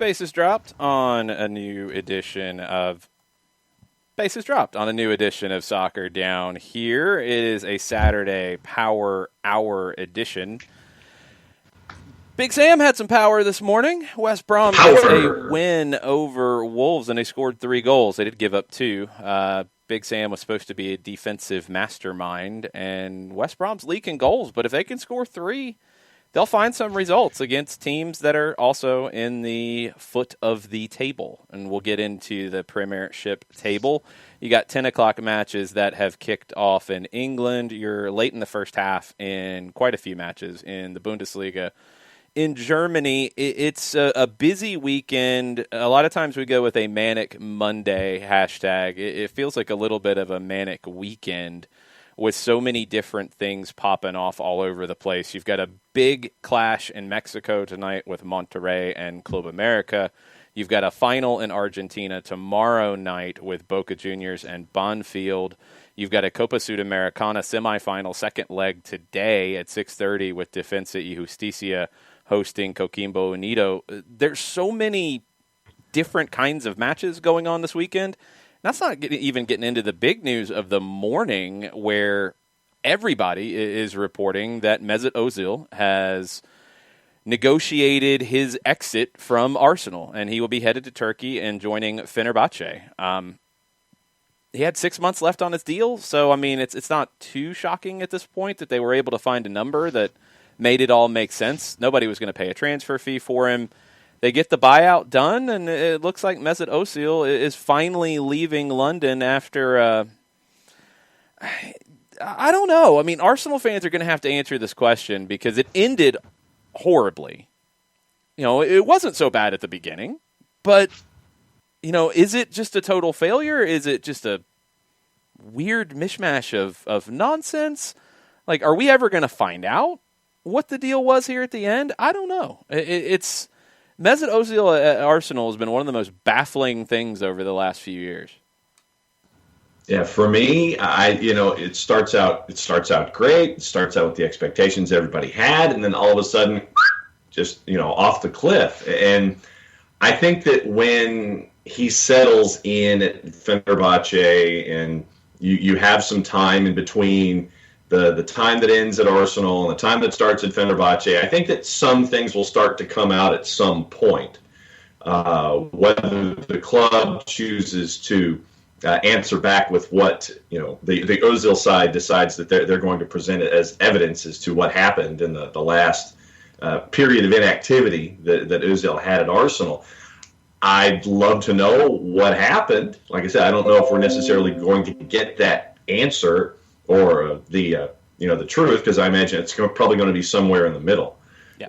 Bases Dropped on a new edition of Soccer Down Here. It is a Saturday Power Hour edition. Big Sam had some power this morning. West Brom gets a win over Wolves, and they scored 3 goals. They did give up 2. Big Sam was supposed to be a defensive mastermind, and West Brom's leaking goals. But if they can score 3, they'll find some results against teams that are also in the foot of the table. And we'll get into the Premiership table. You got 10 o'clock matches that have kicked off in England. You're late in the first half in quite a few matches in the Bundesliga. In Germany, it's a busy weekend. A lot of times we go with a Manic Monday hashtag. It feels like a little bit of a manic weekend with so many different things popping off all over the place. You've got a big clash in Mexico tonight with Monterrey and Club America. You've got a final in Argentina tomorrow night with Boca Juniors and Banfield. You've got a Copa Sudamericana semifinal second leg today at 6:30 with Defensa y Justicia hosting Coquimbo Unido. There's so many different kinds of matches going on this weekend. That's not even getting into the big news of the morning, where everybody is reporting that Mesut Ozil has negotiated his exit from Arsenal, and he will be headed to Turkey and joining Fenerbahce. He had 6 months left on his deal, so, I mean, it's not too shocking at this point that they were able to find a number that made it all make sense. Nobody was going to pay a transfer fee for him. They get the buyout done, and it looks like Mesut Ozil is finally leaving London after, I don't know. I mean, Arsenal fans are going to have to answer this question because it ended horribly. You know, it wasn't so bad at the beginning, but, you know, is it just a total failure? Is it just a weird mishmash of nonsense? Like, are we ever going to find out what the deal was here at the end? I don't know. It's Mesut Ozil at Arsenal has been one of the most baffling things over the last few years. Yeah, for me, it starts out great. It starts out with the expectations everybody had, and then all of a sudden, just, off the cliff. And I think that when he settles in at Fenerbahce, and you have some time in between the time that ends at Arsenal and the time that starts at Fenerbahce, I think that some things will start to come out at some point. Whether the club chooses to answer back with what, the Ozil side decides that they're going to present it as evidence as to what happened in the last period of inactivity that Ozil had at Arsenal. I'd love to know what happened. Like I said, I don't know if we're necessarily going to get that answer or the truth, because I imagine it's probably going to be somewhere in the middle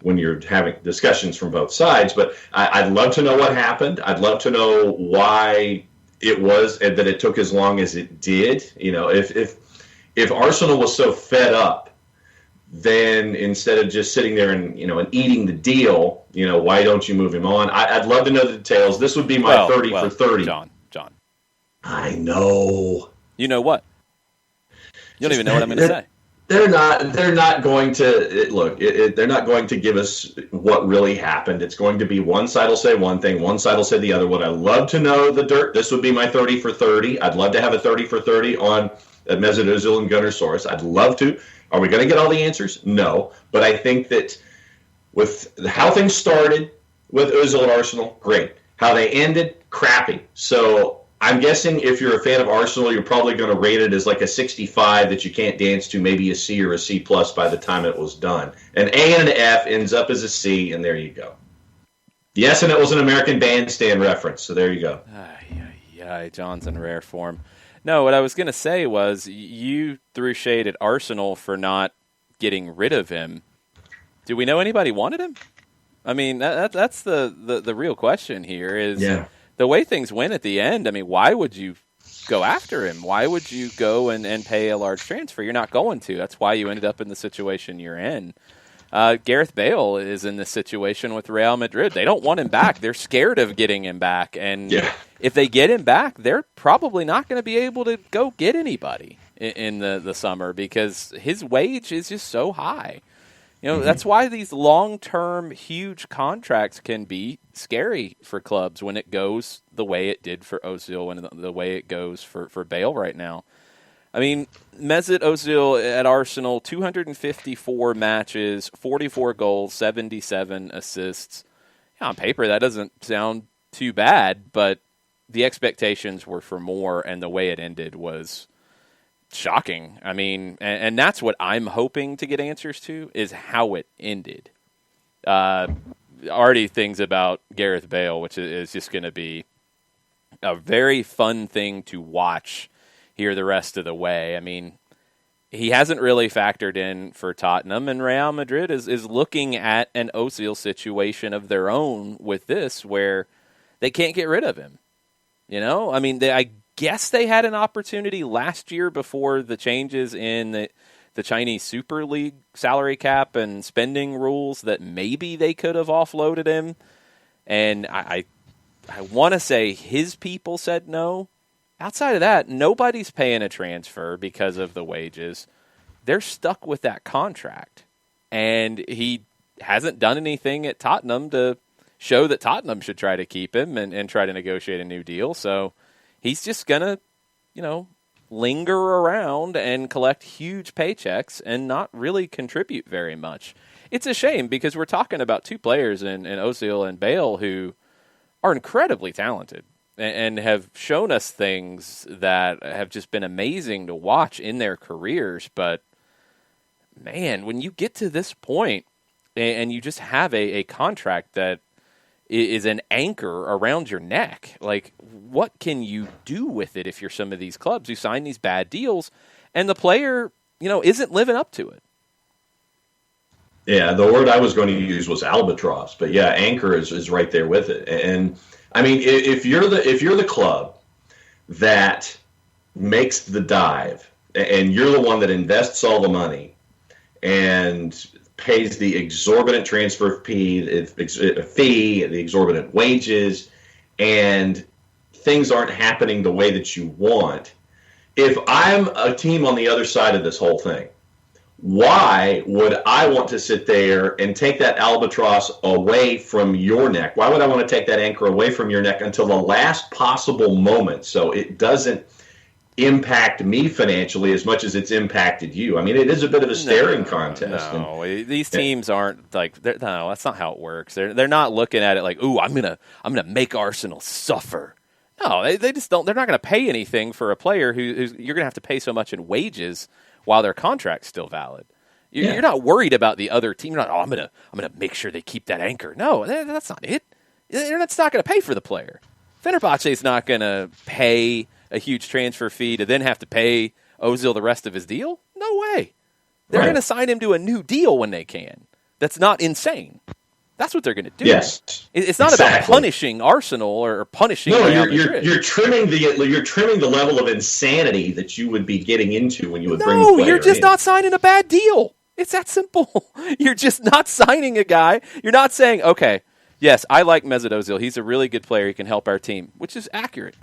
when you're having discussions from both sides. But I'd love to know what happened. I'd love to know why it was that it took as long as it did. If Arsenal was so fed up, then instead of just sitting there and eating the deal, why don't you move him on? I'd love to know the details. This would be my 30 for 30. John. I know. You know what? You don't even know what I'm going to say. They're not going to look. They're not going to give us what really happened. It's going to be one side will say one thing, one side will say the other. What I love to know the dirt. This would be my 30 for 30. I'd love to have a 30 for 30 on Mesut Ozil and Gunnar Soros. I'd love to. Are we going to get all the answers? No, but I think that with how things started with Ozil at Arsenal, great. How they ended, crappy. So I'm guessing if you're a fan of Arsenal, you're probably going to rate it as like a 65 that you can't dance to, maybe a C or a C plus by the time it was done. An A and an F ends up as a C, and there you go. Yes, and it was an American Bandstand reference, so there you go. John's in rare form. No, what I was going to say was you threw shade at Arsenal for not getting rid of him. Do we know anybody wanted him? I mean, that's the real question here is the way things went at the end. I mean, why would you go after him? Why would you go and pay a large transfer? You're not going to. That's why you ended up in the situation you're in. Gareth Bale is in this situation with Real Madrid. They don't want him back. They're scared of getting him back. And if they get him back, they're probably not going to be able to go get anybody in the summer because his wage is just so high. That's why these long-term, huge contracts can be scary for clubs when it goes the way it did for Ozil and the way it goes for Bale right now. I mean, Mesut Ozil at Arsenal, 254 matches, 44 goals, 77 assists. Yeah, on paper, that doesn't sound too bad, but the expectations were for more, and the way it ended was shocking. I mean, and that's what I'm hoping to get answers to, is how it ended. Already things about Gareth Bale, which is just going to be a very fun thing to watch here the rest of the way. I mean, he hasn't really factored in for Tottenham, and Real Madrid is looking at an Ozil situation of their own with this, where they can't get rid of him. I mean, I guess they had an opportunity last year before the changes in the Chinese Super League salary cap and spending rules that maybe they could have offloaded him. And I want to say his people said no. Outside of that, nobody's paying a transfer because of the wages. They're stuck with that contract. And he hasn't done anything at Tottenham to show that Tottenham should try to keep him and try to negotiate a new deal. So he's just going to, linger around and collect huge paychecks and not really contribute very much. It's a shame because we're talking about two players in Ozil and Bale who are incredibly talented and have shown us things that have just been amazing to watch in their careers. But, man, when you get to this point and you just have a contract that is an anchor around your neck, like, what can you do with it if you're some of these clubs who sign these bad deals and the player, isn't living up to it? Yeah, the word I was going to use was albatross, but yeah, anchor is right there with it. And I mean, if you're the club that makes the dive and you're the one that invests all the money and pays the exorbitant transfer fee, the exorbitant wages, and things aren't happening the way that you want. If I'm a team on the other side of this whole thing, why would I want to sit there and take that albatross away from your neck? Why would I want to take that anchor away from your neck until the last possible moment so it doesn't impact me financially as much as it's impacted you? I mean, it is a bit of a staring contest. No, these teams aren't like, no, that's not how it works. They're not looking at it like, ooh, I'm gonna make Arsenal suffer. No, they just don't. They're not going to pay anything for a player who's you're going to have to pay so much in wages while their contract's still valid. You're not worried about the other team. You're not, I'm gonna make sure they keep that anchor. No, that's not it. That's not going to pay for the player. Fenerbahce is not going to pay a huge transfer fee to then have to pay Ozil the rest of his deal. No way. They're going to sign him to a new deal when they can. That's not insane. That's what they're going to do. Yes, it's not about punishing Arsenal or punishing. No, you're trimming the level of insanity that you would be getting into when you would bring. No, you're just not signing a bad deal. It's that simple. You're just not signing a guy. You're not saying, okay, yes, I like Mesut Ozil. He's a really good player. He can help our team, which is accurate.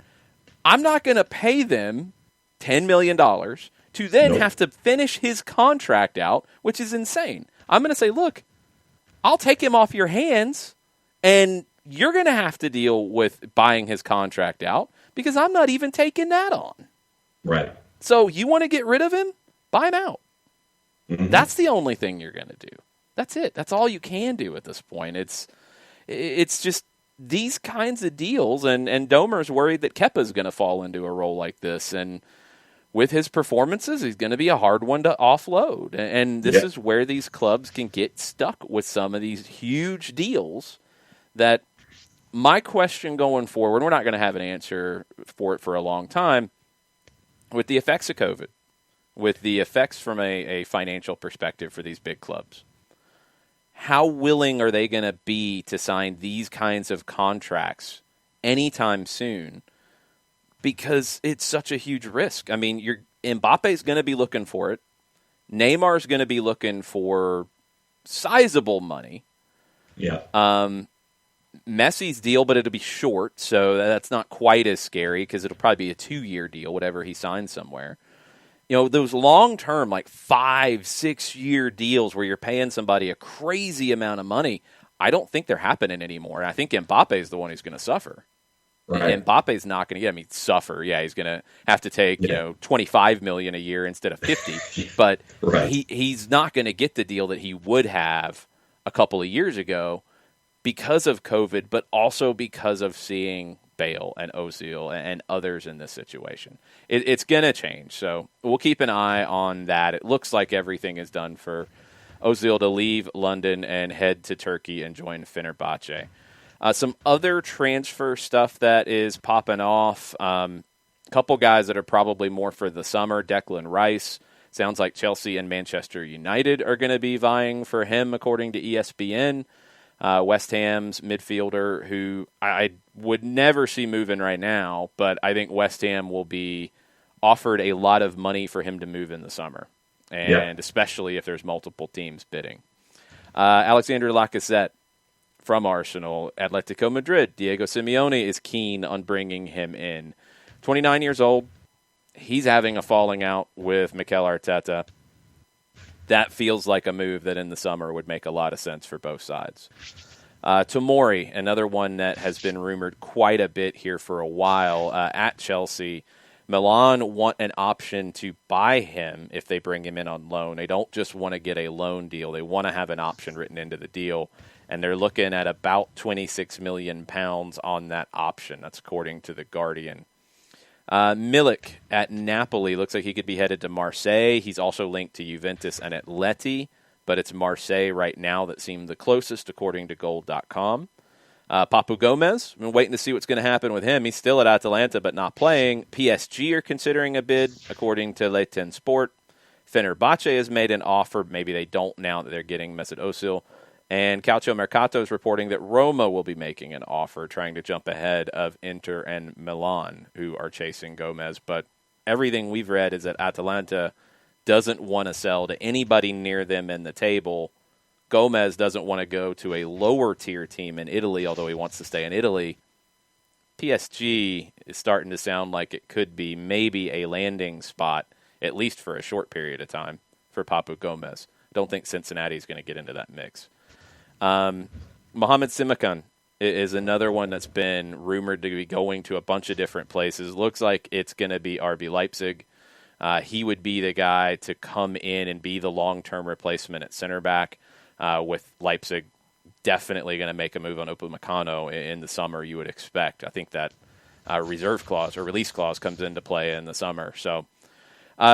I'm not going to pay them $10 million to then have to finish his contract out, which is insane. I'm going to say, look, I'll take him off your hands, and you're going to have to deal with buying his contract out because I'm not even taking that on. Right. So you want to get rid of him? Buy him out. Mm-hmm. That's the only thing you're going to do. That's it. That's all you can do at this point. It's just these kinds of deals, and Domer's worried that Kepa's going to fall into a role like this, and with his performances, he's going to be a hard one to offload. And this is where these clubs can get stuck with some of these huge deals that my question going forward, we're not going to have an answer for it for a long time, with the effects of COVID, with the effects from a financial perspective for these big clubs. How willing are they going to be to sign these kinds of contracts anytime soon? Because it's such a huge risk. I mean, Mbappe's going to be looking for it. Neymar's going to be looking for sizable money. Yeah. Messi's deal, but it'll be short, so that's not quite as scary because it'll probably be a 2-year deal, whatever he signs somewhere. those long-term, like 5-6 year deals where you're paying somebody a crazy amount of money, I don't think they're happening anymore. I think Mbappe is the one who's going to suffer. Right. Mbappe's not going to suffer. Yeah, he's going to have to take, $25 million a year instead of 50, but he's not going to get the deal that he would have a couple of years ago because of COVID, but also because of seeing Bale and Ozil and others in this situation. It's going to change, so we'll keep an eye on that. It looks like everything is done for Ozil to leave London and head to Turkey and join Fenerbahce. Some other transfer stuff that is popping off. Couple guys that are probably more for the summer. Declan Rice. Sounds like Chelsea and Manchester United are going to be vying for him, according to ESPN. West Ham's midfielder, who I would never see moving right now, but I think West Ham will be offered a lot of money for him to move in the summer, and especially if there's multiple teams bidding. Alexander Lacazette from Arsenal, Atletico Madrid. Diego Simeone is keen on bringing him in. 29 years old. He's having a falling out with Mikel Arteta. That feels like a move that in the summer would make a lot of sense for both sides. Tomori, another one that has been rumored quite a bit here for a while, at Chelsea. Milan want an option to buy him if they bring him in on loan. They don't just want to get a loan deal. They want to have an option written into the deal. And they're looking at about £26 million on that option. That's according to The Guardian. Milik at Napoli looks like he could be headed to Marseille. He's also linked to Juventus and Atleti, but it's Marseille right now that seemed the closest, according to Goal.com. Papu Gomez, I'm waiting to see what's going to happen with him. He's still at Atalanta, but not playing. PSG are considering a bid, according to Le Ten Sport. Fenerbahce has made an offer. Maybe they don't now that they're getting Mesut Ozil. And Calcio Mercato is reporting that Roma will be making an offer, trying to jump ahead of Inter and Milan, who are chasing Gomez. But everything we've read is that Atalanta doesn't want to sell to anybody near them in the table. Gomez doesn't want to go to a lower-tier team in Italy, although he wants to stay in Italy. PSG is starting to sound like it could be maybe a landing spot, at least for a short period of time, for Papu Gomez. I don't think Cincinnati is going to get into that mix. Mohamed Simakan is another one that's been rumored to be going to a bunch of different places. Looks like it's going to be RB Leipzig. He would be the guy to come in and be the long-term replacement at center back, with Leipzig definitely going to make a move on Upamecano in the summer, you would expect. I think that reserve clause or release clause comes into play in the summer. So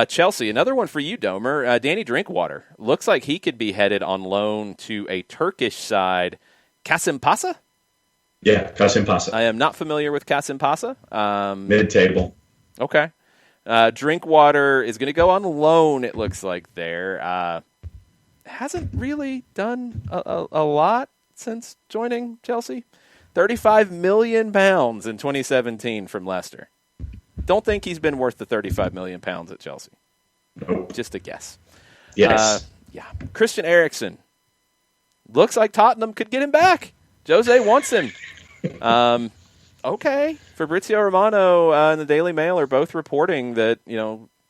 Chelsea, another one for you, Domer. Danny Drinkwater. Looks like he could be headed on loan to a Turkish side. Kasimpasa? Yeah, Kasimpasa. I am not familiar with Kasimpasa. Mid-table. Okay. Drinkwater is going to go on loan, it looks like there. Hasn't really done a lot since joining Chelsea. £35 million in 2017 from Leicester. Don't think he's been worth the £35 million at Chelsea. Nope. Just a guess. Yes. Yeah. Christian Eriksen. Looks like Tottenham could get him back. Jose wants him. Okay. Fabrizio Romano and the Daily Mail are both reporting that,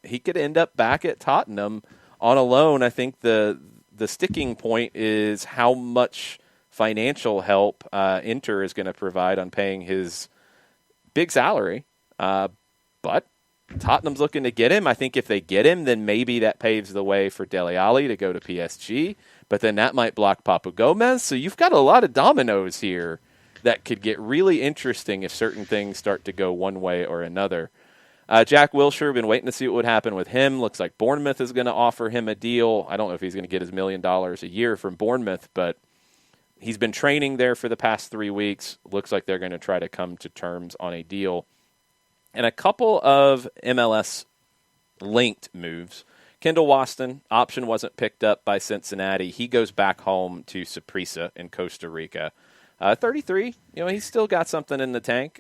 he could end up back at Tottenham on a loan. I think the sticking point is how much financial help Inter is going to provide on paying his big salary. But Tottenham's looking to get him. I think if they get him, then maybe that paves the way for Dele Alli to go to PSG. But then that might block Papu Gomez. So you've got a lot of dominoes here that could get really interesting if certain things start to go one way or another. Jack Wilshere, been waiting to see what would happen with him. Looks like Bournemouth is going to offer him a deal. I don't know if he's going to get his $1 million a year from Bournemouth, but he's been training there for the past 3 weeks. Looks like they're going to try to come to terms on a deal. And a couple of MLS-linked moves. Kendall Waston, option wasn't picked up by Cincinnati. He goes back home to Saprissa in Costa Rica. 33, he's still got something in the tank.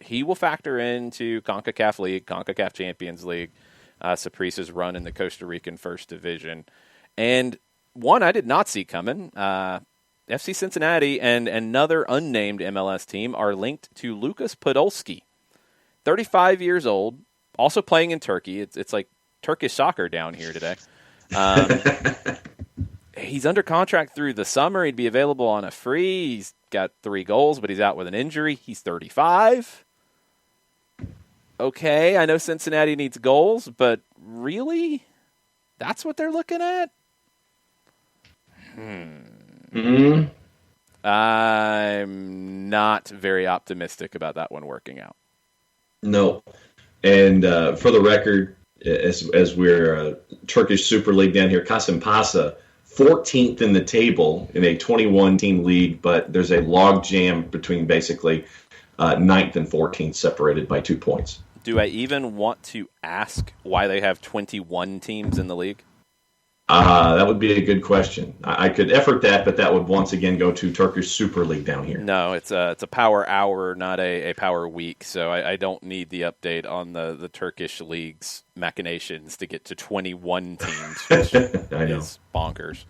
He will factor into CONCACAF League, CONCACAF Champions League, Saprissa's run in the Costa Rican First Division. And one I did not see coming, FC Cincinnati and another unnamed MLS team are linked to Lucas Podolski. 35 years old, also playing in Turkey. It's like Turkish soccer down here today. Um, he's under contract through the summer. He'd be available on a free. He's got 3 goals, but he's out with an injury. He's 35. Okay, I know Cincinnati needs goals, but really? That's what they're looking at? Mm-hmm. I'm not very optimistic about that one working out. No. And for the record, as we're Turkish Super League down here, Kasımpaşa, 14th in the table in a 21-team league, but there's a log jam between basically 9th and 14th separated by 2 points. Do I even want to ask why they have 21 teams in the league? That would be a good question. I could effort that, but that would once again go to Turkish Super League down here. No, it's a power hour, not a power week, so I don't need the update on the Turkish league's machinations to get to 21 teams, which is bonkers.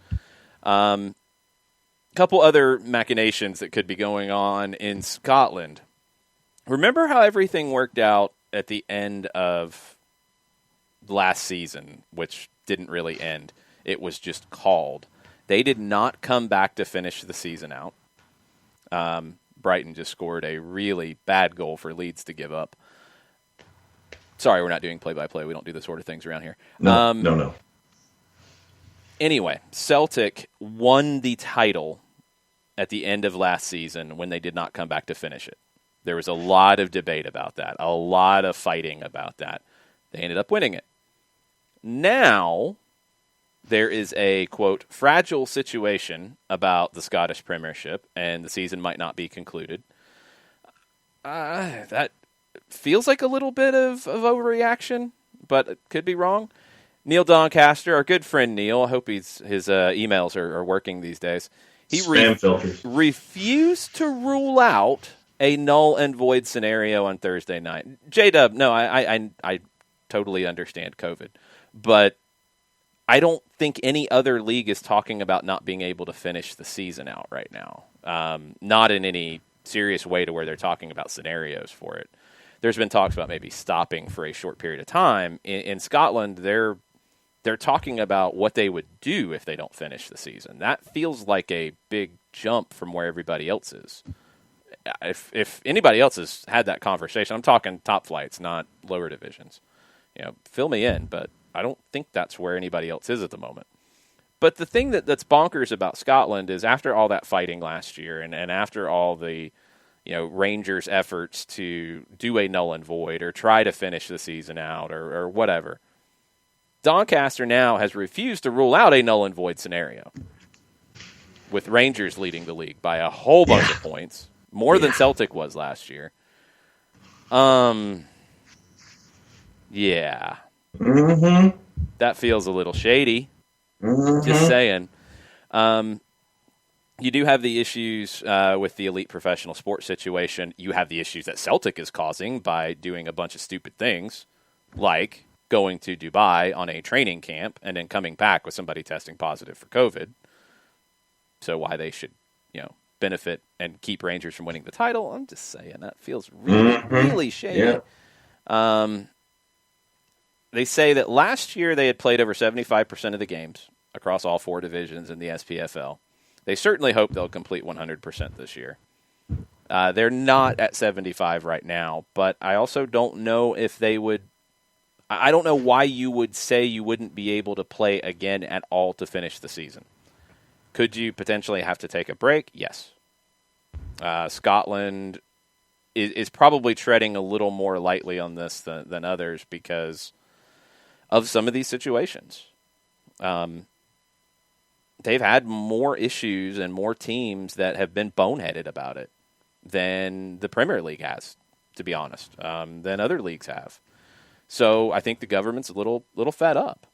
Couple other machinations that could be going on in Scotland. Remember how everything worked out at the end of last season, which didn't really end. It was just called. They did not come back to finish the season out. Brighton just scored a really bad goal for Leeds to give up. Sorry, we're not doing play-by-play. We don't do this sort of things around here. No. Anyway, Celtic won the title at the end of last season when they did not come back to finish it. There was a lot of debate about that, a lot of fighting about that. They ended up winning it. Now, there is a, quote, fragile situation about the Scottish Premiership, and the season might not be concluded. That feels like a little bit of overreaction, but it could be wrong. Neil Doncaster, our good friend Neil, I hope his emails are working these days. He refused to rule out a null and void scenario on Thursday night. J-Dub, no, I totally understand COVID, but I don't think any other league is talking about not being able to finish the season out right now. Not in any serious way to where they're talking about scenarios for it. There's been talks about maybe stopping for a short period of time. In Scotland, they're talking about what they would do if they don't finish the season. That feels like a big jump from where everybody else is. If anybody else has had that conversation, I'm talking top flights, not lower divisions. Fill me in, but I don't think that's where anybody else is at the moment. But the thing that's bonkers about Scotland is after all that fighting last year and after all the Rangers' efforts to do a null and void or try to finish the season out or whatever, Doncaster now has refused to rule out a null and void scenario, with Rangers leading the league by a whole bunch of points, more than Celtic was last year. Yeah. Mm-hmm. That feels a little shady. Mm-hmm. Just saying. You do have the issues with the elite professional sports situation. You have the issues that Celtic is causing by doing a bunch of stupid things, like going to Dubai on a training camp and then coming back with somebody testing positive for COVID. So why they should, benefit and keep Rangers from winning the title, I'm just saying that feels really, really shady. Yeah. They say that last year they had played over 75% of the games across all 4 divisions in the SPFL. They certainly hope they'll complete 100% this year. They're not at 75 right now, but I also don't know if they would. I don't know why you would say you wouldn't be able to play again at all to finish the season. Could you potentially have to take a break? Yes. Scotland is probably treading a little more lightly on this than others because of some of these situations. They've had more issues and more teams that have been boneheaded about it than the Premier League has, to be honest, than other leagues have. So I think the government's a little fed up.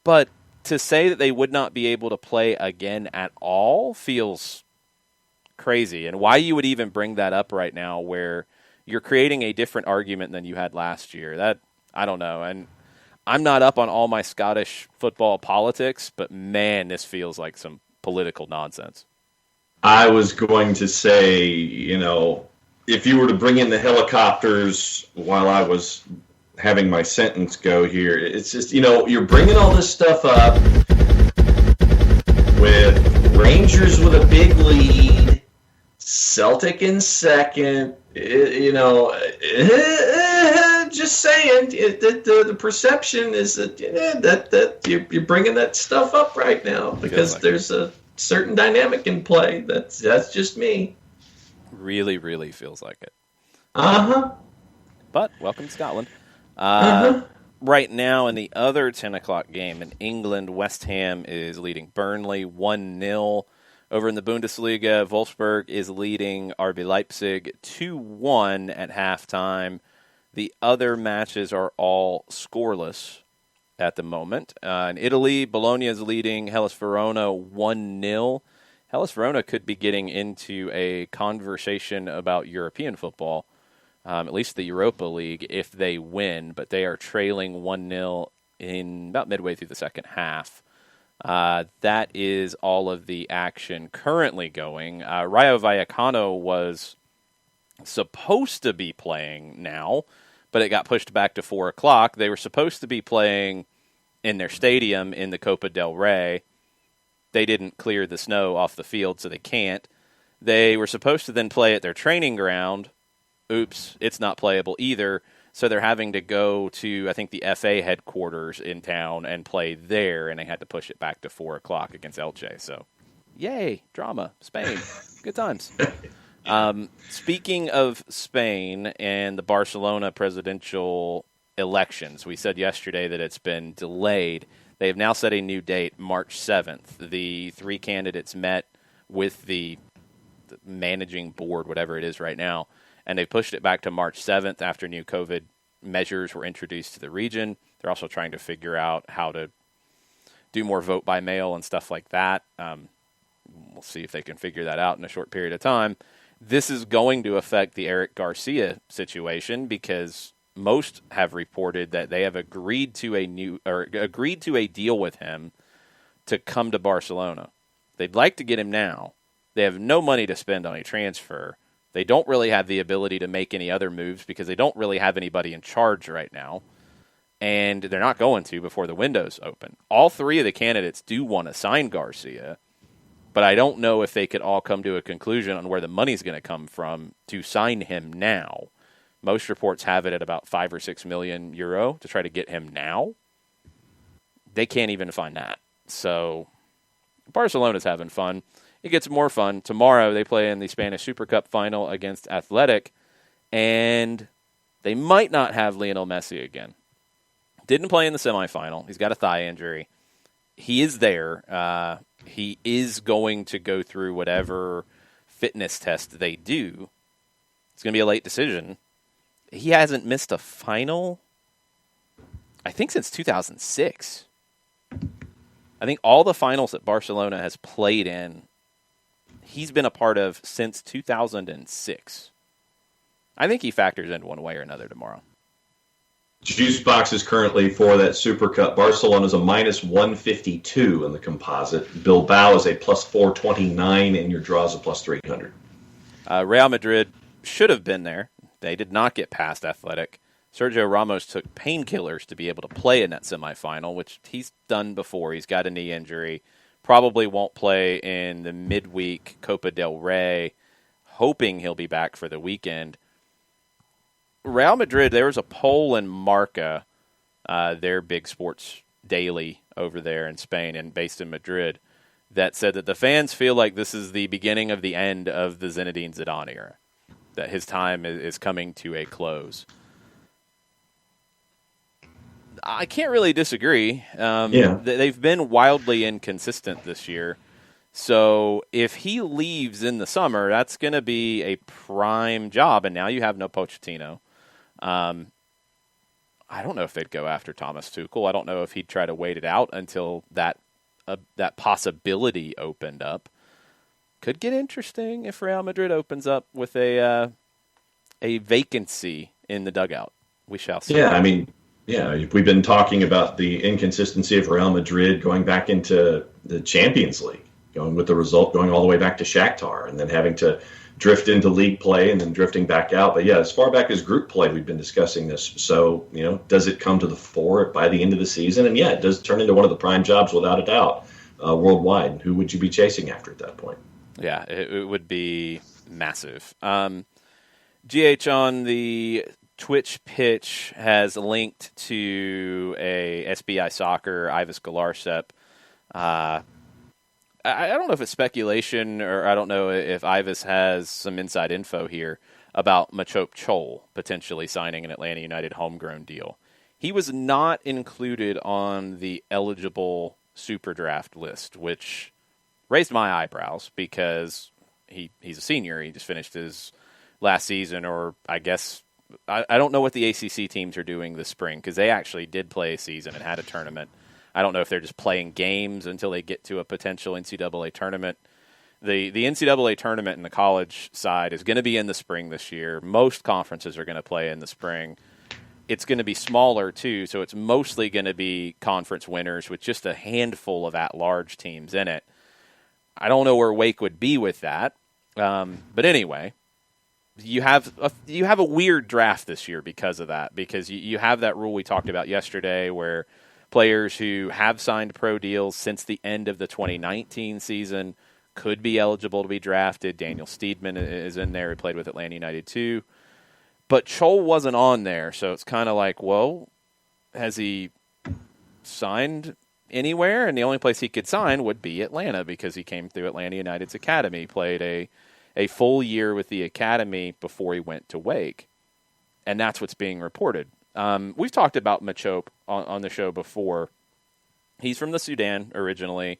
But to say that they would not be able to play again at all feels crazy. And why you would even bring that up right now where you're creating a different argument than you had last year, that I don't know. And I'm not up on all my Scottish football politics, but man, this feels like some political nonsense. I was going to say, if you were to bring in the helicopters while I was having my sentence go here. It's just, you're bringing all this stuff up with Rangers with a big lead, Celtic in second. Just saying, the perception is that you're bringing that stuff up right now because there's a certain dynamic in play. That's just me. Really, really feels like it. But welcome to Scotland. Right now, in the other 10 o'clock game in England, West Ham is leading Burnley 1-0. Over in the Bundesliga, Wolfsburg is leading RB Leipzig 2-1 at halftime. The other matches are all scoreless at the moment. In Italy, Bologna is leading Hellas Verona 1-0. Hellas Verona could be getting into a conversation about European football, at least the Europa League, if they win, but they are trailing 1-0 in about midway through the second half. That is all of the action currently going. Rayo Vallecano was supposed to be playing now, but it got pushed back to 4 o'clock. They were supposed to be playing in their stadium in the Copa del Rey. They didn't clear the snow off the field, so they can't. They were supposed to then play at their training ground. Oops, it's not playable either. So they're having to go to, I think, the FA headquarters in town and play there, and they had to push it back to 4 o'clock against Elche. So, yay, drama, Spain, good times. Speaking of Spain and the Barcelona presidential elections, we said yesterday that it's been delayed. They have now set a new date, March 7th. The three candidates met with the managing board, whatever it is right now, and they pushed it back to March 7th after new COVID measures were introduced to the region. They're also trying to figure out how to do more vote by mail and stuff like that. We'll see if they can figure that out in a short period of time. This is going to affect the Eric Garcia situation because most have reported that they have agreed to a deal with him to come to Barcelona. They'd like to get him now. They have no money to spend on a transfer. They don't really have the ability to make any other moves because they don't really have anybody in charge right now. And they're not going to before the window's open. All three of the candidates do want to sign Garcia, but I don't know if they could all come to a conclusion on where the money's going to come from to sign him now. Most reports have it at about 5 or 6 million euro to try to get him now. They can't even find that. So Barcelona's having fun. It gets more fun. Tomorrow they play in the Spanish Super Cup final against Athletic, and they might not have Lionel Messi again. Didn't play in the semifinal. He's got a thigh injury. He is there. He is going to go through whatever fitness test they do. It's going to be a late decision. He hasn't missed a final, I think, since 2006. I think all the finals that Barcelona has played in, he's been a part of since 2006. I think he factors in one way or another tomorrow. Juice box is currently for that Super Cup. Barcelona's a minus 152 in the composite. Bilbao is a plus 429, and your draw is a plus 300. Real Madrid should have been there. They did not get past Athletic. Sergio Ramos took painkillers to be able to play in that semifinal, which he's done before. He's got a knee injury. Probably won't play in the midweek Copa del Rey, hoping he'll be back for the weekend. Real Madrid, there was a poll in Marca, their big sports daily over there in Spain and based in Madrid, that said that the fans feel like this is the beginning of the end of the Zinedine Zidane era, that his time is coming to a close. I can't really disagree. They've been wildly inconsistent this year. So if he leaves in the summer, that's going to be a prime job. And now you have no Pochettino. I don't know if they'd go after Thomas Tuchel. I don't know if he'd try to wait it out until that possibility opened up. Could get interesting if Real Madrid opens up with a vacancy in the dugout. We shall see. We've been talking about the inconsistency of Real Madrid going back into the Champions League, going with the result going all the way back to Shakhtar, and then having to drift into league play and then drifting back out. But yeah, as far back as group play, we've been discussing this. So, does it come to the fore by the end of the season? And yeah, it does turn into one of the prime jobs without a doubt worldwide. Who would you be chasing after at that point? Yeah, it would be massive. GH on the Twitch pitch has linked to a SBI Soccer Ivis Galarcep. I don't know if it's speculation or I don't know if Ivis has some inside info here about Machop Chol potentially signing an Atlanta United homegrown deal. He was not included on the eligible super draft list, which raised my eyebrows because he's a senior. He just finished his last season, or I guess I don't know what the ACC teams are doing this spring because they actually did play a season and had a tournament. I don't know if they're just playing games until they get to a potential NCAA tournament. The NCAA tournament in the college side is going to be in the spring this year. Most conferences are going to play in the spring. It's going to be smaller, too, so it's mostly going to be conference winners with just a handful of at-large teams in it. I don't know where Wake would be with that. But anyway, you have a weird draft this year because of that, because you have that rule we talked about yesterday where players who have signed pro deals since the end of the 2019 season could be eligible to be drafted. Daniel Steedman is in there. He played with Atlanta United too. But Chol wasn't on there, so it's kind of like, well, has he signed anywhere? And the only place he could sign would be Atlanta because he came through Atlanta United's academy, played a full year with the academy before he went to Wake. And that's what's being reported. We've talked about Machop on the show before. He's from the Sudan originally,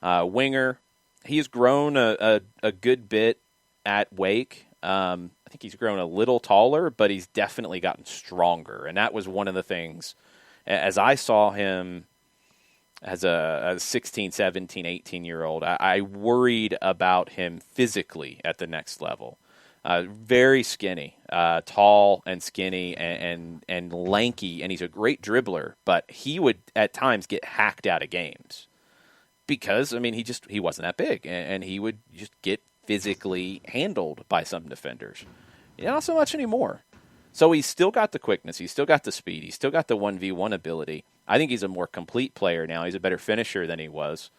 winger. He's grown a good bit at Wake. I think he's grown a little taller, but he's definitely gotten stronger. And that was one of the things, as I saw him as a 16, 17, 18-year-old, I worried about him physically at the next level. Very skinny, tall and skinny and lanky, and he's a great dribbler, but he would at times get hacked out of games because, I mean, he wasn't that big, and he would just get physically handled by some defenders. Not so much anymore. So he's still got the quickness, he's still got the speed, he's still got the 1v1 ability. I think he's a more complete player now. He's a better finisher than he was.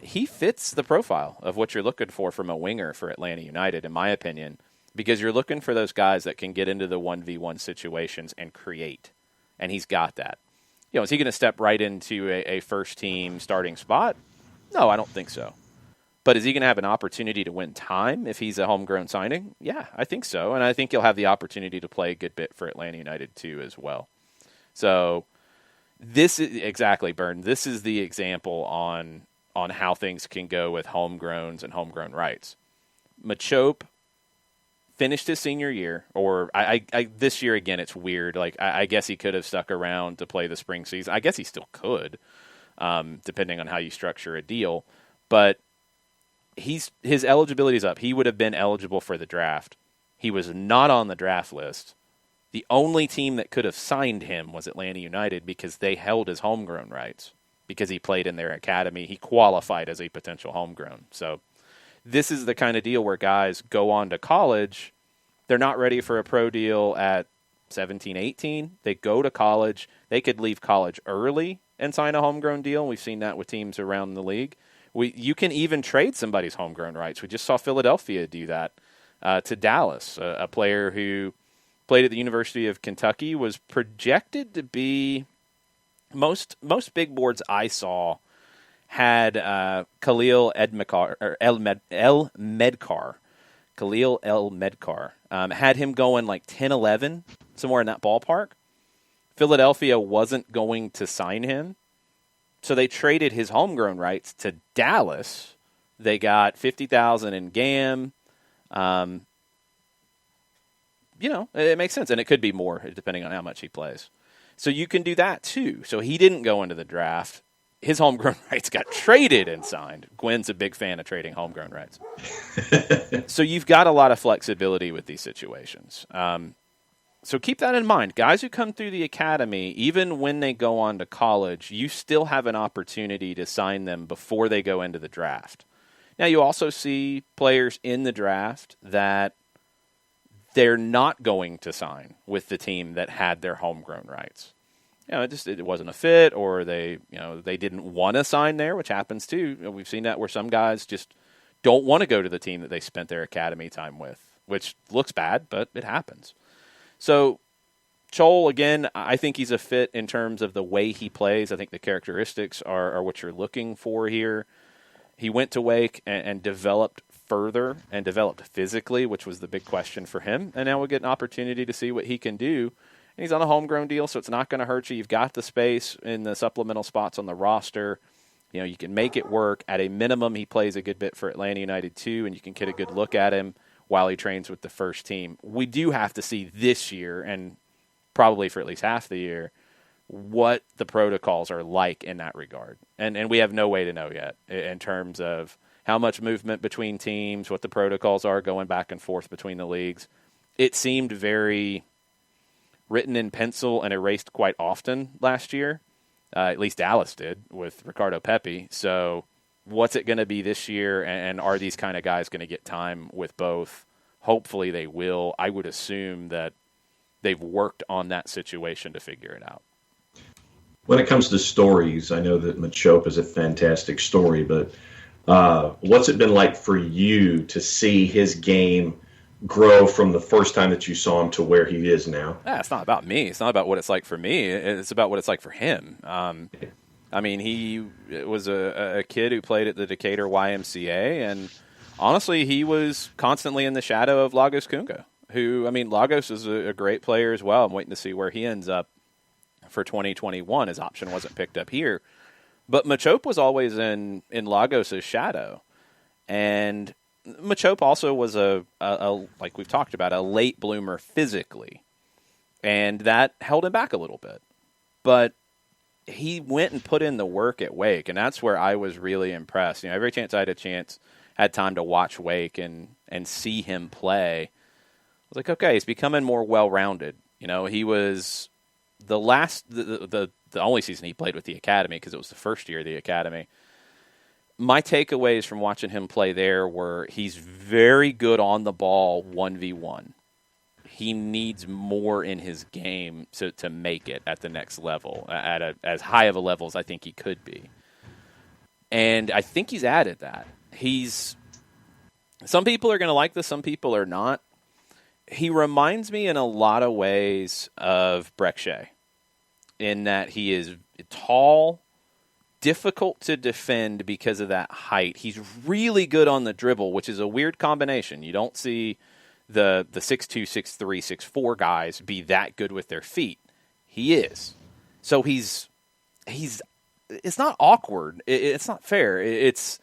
He fits the profile of what you're looking for from a winger for Atlanta United, in my opinion, because you're looking for those guys that can get into the 1v1 situations and create, and he's got that. Is he going to step right into a first-team starting spot? No, I don't think so. But is he going to have an opportunity to win time if he's a homegrown signing? Yeah, I think so, and I think he'll have the opportunity to play a good bit for Atlanta United too as well. So this is exactly, Burn. This is the example on how things can go with homegrowns and homegrown rights. Machop finished his senior year, or I this year again, it's weird. Like I guess he could have stuck around to play the spring season. I guess he still could, depending on how you structure a deal. But his eligibility is up. He would have been eligible for the draft. He was not on the draft list. The only team that could have signed him was Atlanta United because they held his homegrown rights. Because he played in their academy, he qualified as a potential homegrown. So this is the kind of deal where guys go on to college. They're not ready for a pro deal at 17, 18. They go to college. They could leave college early and sign a homegrown deal. We've seen that with teams around the league. You can even trade somebody's homegrown rights. We just saw Philadelphia do that to Dallas, a player who played at the University of Kentucky, was projected to be most big boards I saw had Khalil El-Medkar. Khalil El-Medkar had him going like 10, 11, somewhere in that ballpark. Philadelphia wasn't going to sign him, so they traded his homegrown rights to Dallas. They got $50,000 in GAM. It makes sense, and it could be more depending on how much he plays. So you can do that too. So he didn't go into the draft. His homegrown rights got traded and signed. Gwen's a big fan of trading homegrown rights. So you've got a lot of flexibility with these situations. So keep that in mind. Guys who come through the academy, even when they go on to college, you still have an opportunity to sign them before they go into the draft. Now, you also see players in the draft that they're not going to sign with the team that had their homegrown rights. It wasn't a fit, or they didn't want to sign there, which happens too. We've seen that where some guys just don't want to go to the team that they spent their academy time with, which looks bad, but it happens. So Chol, again, I think he's a fit in terms of the way he plays. I think the characteristics are what you're looking for here. He went to Wake and developed further and developed physically, which was the big question for him. And now we'll get an opportunity to see what he can do. And he's on a homegrown deal, so it's not going to hurt you. You've got the space in the supplemental spots on the roster. You can make it work. At a minimum, he plays a good bit for Atlanta United too, and you can get a good look at him while he trains with the first team. We do have to see this year, and probably for at least half the year, what the protocols are like in that regard. And we have no way to know yet in terms of how much movement between teams, what the protocols are going back and forth between the leagues. It seemed very written in pencil and erased quite often last year. At least Dallas did with Ricardo Pepi. So what's it going to be this year, and are these kind of guys going to get time with both? Hopefully they will. I would assume that they've worked on that situation to figure it out. When it comes to stories, I know that Machop is a fantastic story, but what's it been like for you to see his game grow from the first time that you saw him to where he is now? It's not about me. It's not about what it's like for me. It's about what it's like for him. He was a kid who played at the Decatur YMCA, and honestly, he was constantly in the shadow of Lagos Kunga, who, Lagos is a great player as well. I'm waiting to see where he ends up for 2021. His option wasn't picked up here. But Machop was always in Lagos' shadow. And Machop also was like we've talked about, a late bloomer physically. And that held him back a little bit. But he went and put in the work at Wake, and that's where I was really impressed. Every chance I had time to watch Wake and see him play, I was like, okay, he's becoming more well-rounded. He was the only season he played with the academy, because it was the first year of the academy. My takeaways from watching him play there were he's very good on the ball 1v1. He needs more in his game to make it at the next level, at as high of a level as I think he could be. And I think he's added that. Some people are going to like this, some people are not. He reminds me in a lot of ways of Breck Shea, in that he is tall, difficult to defend because of that height. He's really good on the dribble, which is a weird combination. You don't see the 6'2", 6'3", 6'4" guys be that good with their feet. He is. So it's not awkward. It's not fair. It's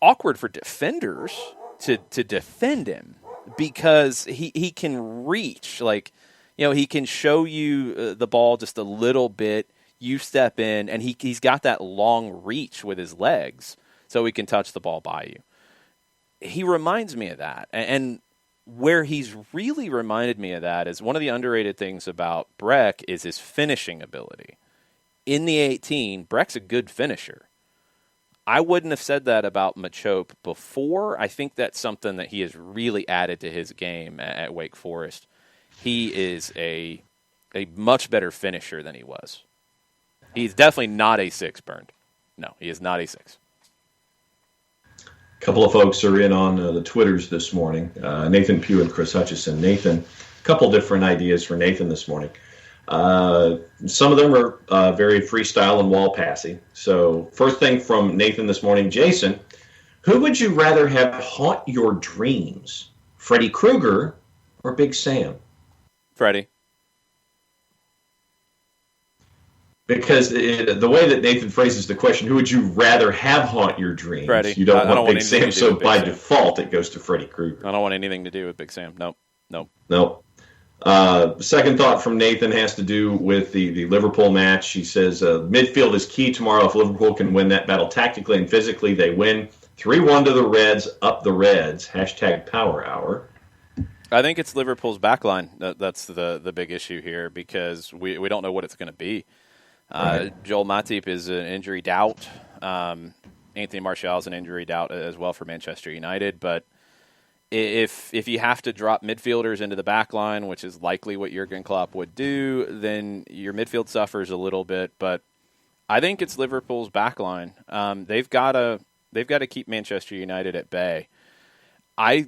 awkward for defenders to defend him, because he can reach. He can show you the ball just a little bit. You step in, and he's got that long reach with his legs, so he can touch the ball by you. He reminds me of that. And where he's really reminded me of that is one of the underrated things about Breck is his finishing ability. In the 18, Breck's a good finisher. I wouldn't have said that about Machop before. I think that's something that he has really added to his game at Wake Forest. He is a much better finisher than he was. He's definitely not a 6, Bernd. No, he is not a 6. A couple of folks are in on the Twitters this morning. Nathan Pugh and Chris Hutchison. Nathan, a couple different ideas for Nathan this morning. Some of them are very freestyle and wall passing. So first thing from Nathan this morning, Jason, who would you rather have haunt your dreams, Freddy Krueger or Big Sam? Freddy. Because the way that Nathan phrases the question, who would you rather have haunt your dreams? Freddy. You don't want Big Sam, so by default it goes to Freddy Krueger. I don't want anything to do with Big Sam. Nope. Second thought from Nathan has to do with the Liverpool match. He says, midfield is key tomorrow. If Liverpool can win that battle tactically and physically, they win. 3-1 to the Reds, up the Reds. #Power Hour. I think it's Liverpool's backline. That's the big issue here, because we don't know what it's going to be. Right. Joel Matip is an injury doubt. Anthony Martial's an injury doubt as well for Manchester United, but if you have to drop midfielders into the back line, which is likely what Jurgen Klopp would do, then your midfield suffers a little bit. But I think it's Liverpool's back line. They've got to keep Manchester United at bay. I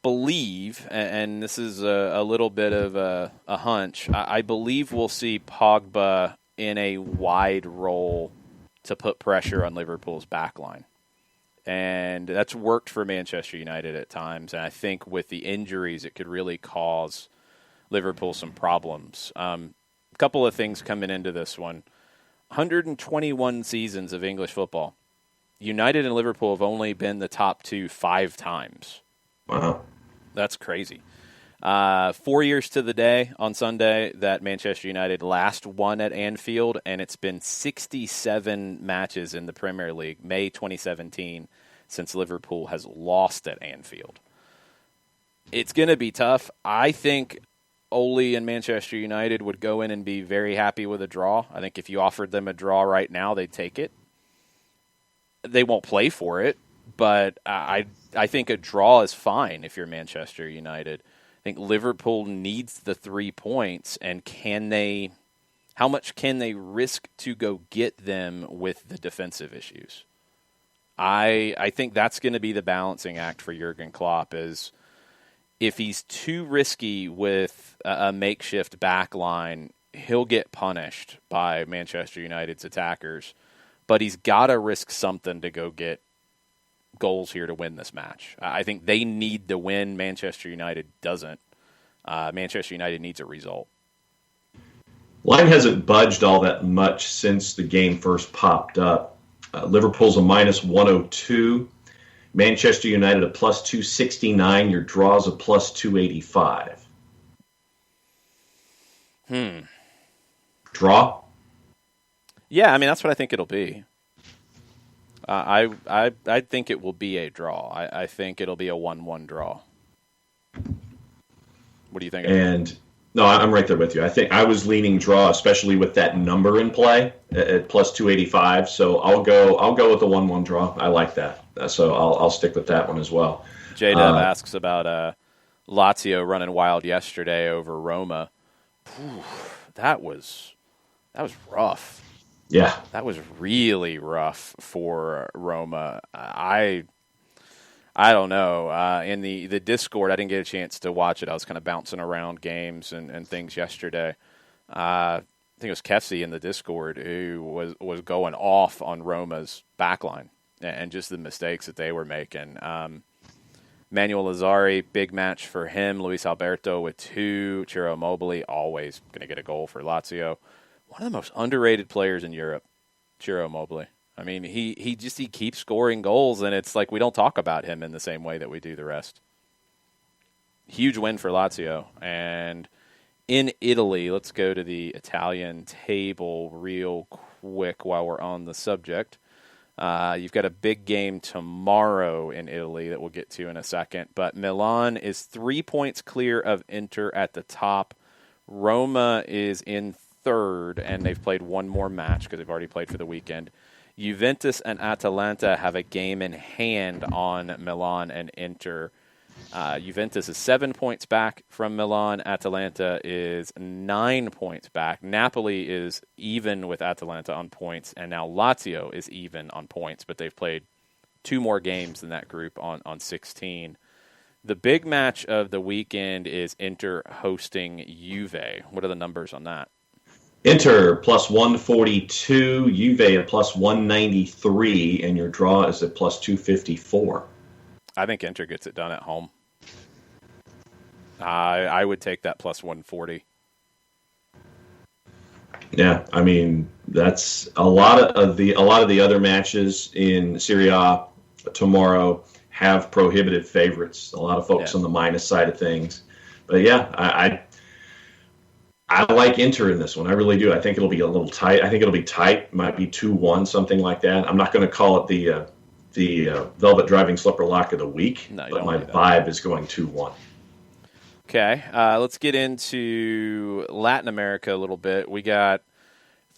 believe, and this is a little bit of a hunch, I believe we'll see Pogba in a wide role to put pressure on Liverpool's back line. And that's worked for Manchester United at times. And I think with the injuries, it could really cause Liverpool some problems. A couple of things coming into this one. 121 seasons of English football. United and Liverpool have only been the top two 5 times. Wow. That's crazy. 4 years to the day on Sunday that Manchester United last won at Anfield, and it's been 67 matches in the Premier League, May 2017, since Liverpool has lost at Anfield. It's going to be tough. I think Ole and Manchester United would go in and be very happy with a draw. I think if you offered them a draw right now, they'd take it. They won't play for it, but I think a draw is fine if you're Manchester United. I think Liverpool needs the 3 points, and how much can they risk to go get them with the defensive issues? I think that's going to be the balancing act for Jurgen Klopp, is if he's too risky with a makeshift back line, he'll get punished by Manchester United's attackers, but he's got to risk something to go get goals here to win this match. I think they need to win. Manchester United doesn't. Manchester United needs a result. Line hasn't budged all that much since the game first popped up. Liverpool's a minus 102. Manchester United a plus 269. Your draw's a plus 285. Draw? Yeah, I mean, that's what I think it'll be. I think it will be a draw. I think it'll be a 1-1 draw. What do you think? And no, I'm right there with you. I think I was leaning draw, especially with that number in play at plus 285. So I'll go with the 1-1 draw. I like that. So I'll stick with that one as well. J-Dub asks about Lazio running wild yesterday over Roma. That was rough. Yeah. That was really rough for Roma. I don't know. In the Discord, I didn't get a chance to watch it. I was kind of bouncing around games and things yesterday. I think it was Kefsi in the Discord who was going off on Roma's backline and just the mistakes that they were making. Manuel Lazzari, big match for him. Luis Alberto with 2. Ciro Immobile, always going to get a goal for Lazio. One of the most underrated players in Europe, Ciro Immobile. I mean, he keeps scoring goals, and it's like we don't talk about him in the same way that we do the rest. Huge win for Lazio. And in Italy, let's go to the Italian table real quick while we're on the subject. You've got a big game tomorrow in Italy that we'll get to in a second. But Milan is 3 points clear of Inter at the top. Roma is in third, and they've played one more match because they've already played for the weekend. Juventus and Atalanta have a game in hand on Milan and Inter. Juventus is 7 points back from Milan. Atalanta is 9 points back. Napoli is even with Atalanta on points, and now Lazio is even on points, but they've played 2 more games than that group on 16. The big match of the weekend is Inter hosting Juve. What are the numbers on that? Inter plus 142, Juve at plus 193, and your draw is at plus 254. I think Inter gets it done at home. I would take that plus 140. Yeah, I mean that's a lot of the other matches in Serie A tomorrow have prohibitive favorites. A lot of folks on the minus side of things, but yeah, I like Inter in this one. I really do. I think it'll be a little tight. I think it'll be tight. Might be 2-1, something like that. I'm not going to call it the Velvet Driving Slipper Lock of the week, but my vibe is going 2-1. Okay, let's get into Latin America a little bit. We got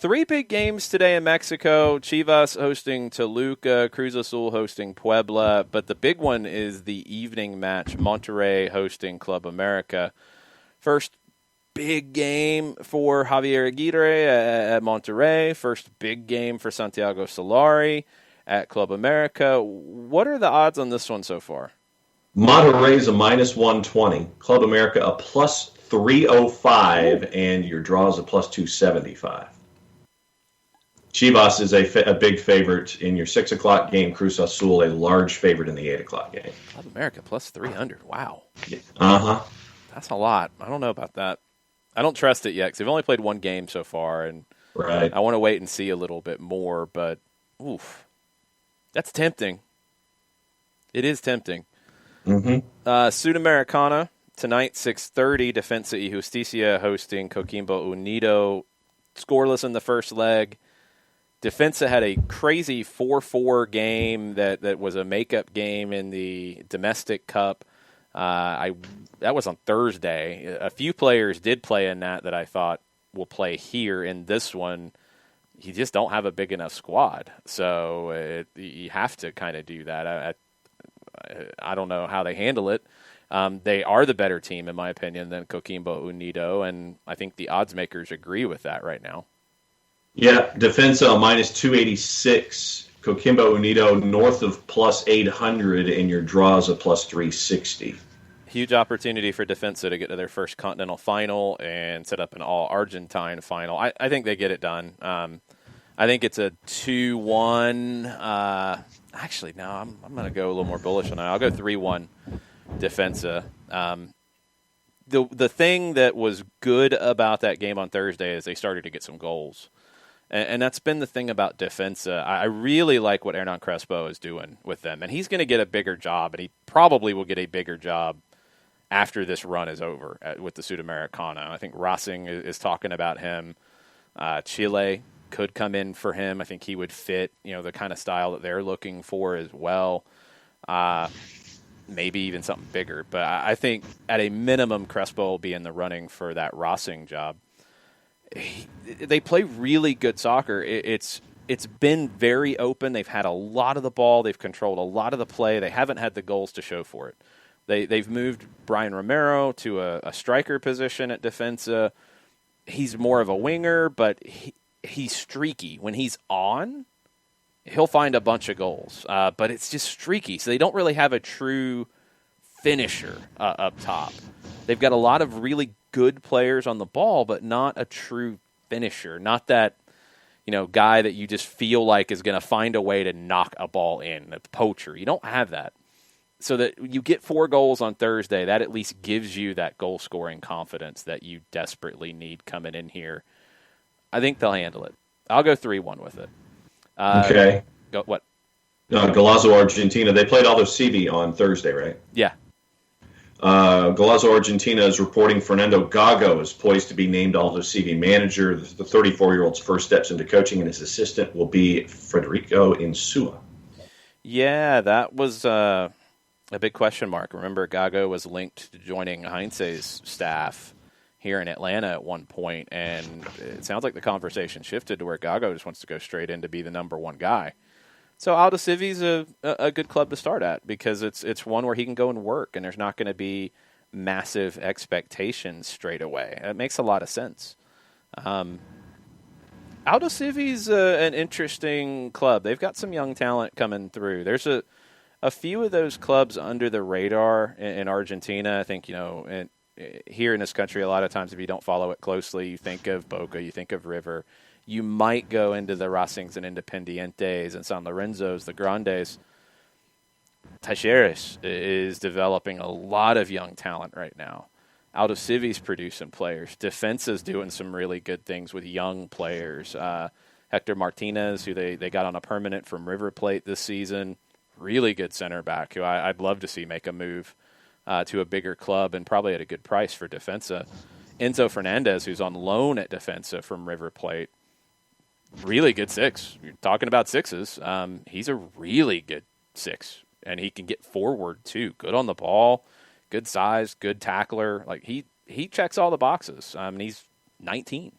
Three big games today in Mexico. Chivas hosting Toluca, Cruz Azul hosting Puebla, but the big one is the evening match, Monterrey hosting Club America. First big game for Javier Aguirre at Monterrey. First big game for Santiago Solari at Club America. What are the odds on this one so far? Monterrey's a -120. Club America a +305, and your draw is a +275. Chivas is a big favorite in your 6 o'clock game. Cruz Azul a large favorite in the 8 o'clock game. Club America +300. Wow. Uh-huh. That's a lot. I don't know about that. I don't trust it yet because they've only played one game so far, and right. I want to wait and see a little bit more, but oof. That's tempting. It is tempting. Mm-hmm. Sudamericana, tonight, 6:30, Defensa y Justicia hosting Coquimbo Unido. Scoreless in the first leg. Defensa had a crazy 4-4 game that was a makeup game in the domestic cup. That was on Thursday. A few players did play in that I thought will play here in this one. You just don't have a big enough squad, so you have to kind of do that. I don't know how they handle it. They are the better team, in my opinion, than Coquimbo Unido, and I think the odds makers agree with that right now. Yeah, Defensa -286. Coquimbo Unido north of +800, and your draws a +360. Huge opportunity for Defensa to get to their first continental final and set up an all-Argentine final. I think they get it done. I think it's a 2-1. Actually, no, I'm going to go a little more bullish on that. I'll go 3-1 Defensa. The thing that was good about that game on Thursday is they started to get some goals. And that's been the thing about Defensa. I really like what Hernan Crespo is doing with them. And he's going to get a bigger job, and he probably will get a bigger job after this run is over with the Sudamericana. I think Racing is talking about him. Chile could come in for him. I think he would fit, the kind of style that they're looking for as well. Maybe even something bigger. But I think at a minimum, Crespo will be in the running for that Racing job. They play really good soccer. It's been very open. They've had a lot of the ball. They've controlled a lot of the play. They haven't had the goals to show for it. They've moved Brian Romero to a striker position at Defensa. He's more of a winger, but he's streaky. When he's on, he'll find a bunch of goals. But it's just streaky. So they don't really have a true finisher up top. They've got a lot of really good players on the ball, but not a true finisher. Not that, guy that you just feel like is going to find a way to knock a ball in, a poacher. You don't have that. So that you get 4 goals on Thursday, that at least gives you that goal-scoring confidence that you desperately need coming in here. I think they'll handle it. I'll go 3-1 with it. Okay. What? Golazo, Argentina. They played Aldo Civi on Thursday, right? Yeah. Golazo, Argentina is reporting Fernando Gago is poised to be named Aldo Civi manager. The 34-year-old's first steps into coaching, and his assistant will be Federico Insua. Yeah, that was a big question mark. Remember, Gago was linked to joining Heinze's staff here in Atlanta at one point, and it sounds like the conversation shifted to where Gago just wants to go straight in to be the number one guy. So Aldo Civi's a good club to start at because it's one where he can go and work, and there's not going to be massive expectations straight away. It makes a lot of sense. Aldo Civi's an interesting club. They've got some young talent coming through. There's a few of those clubs under the radar in Argentina. I think, here in this country, a lot of times if you don't follow it closely, you think of Boca, you think of River. You might go into the Racings and Independientes and San Lorenzos, the Grandes. Talleres is developing a lot of young talent right now. Aldo Civi's producing players. Defensa's doing some really good things with young players. Hector Martinez, who they got on a permanent from River Plate this season, really good center back who I'd love to see make a move to a bigger club and probably at a good price for Defensa. Enzo Fernandez, who's on loan at Defensa from River Plate, really good 6. You're talking about 6s. He's a really good 6, and he can get forward too. Good on the ball, good size, good tackler. Like he checks all the boxes. He's 19.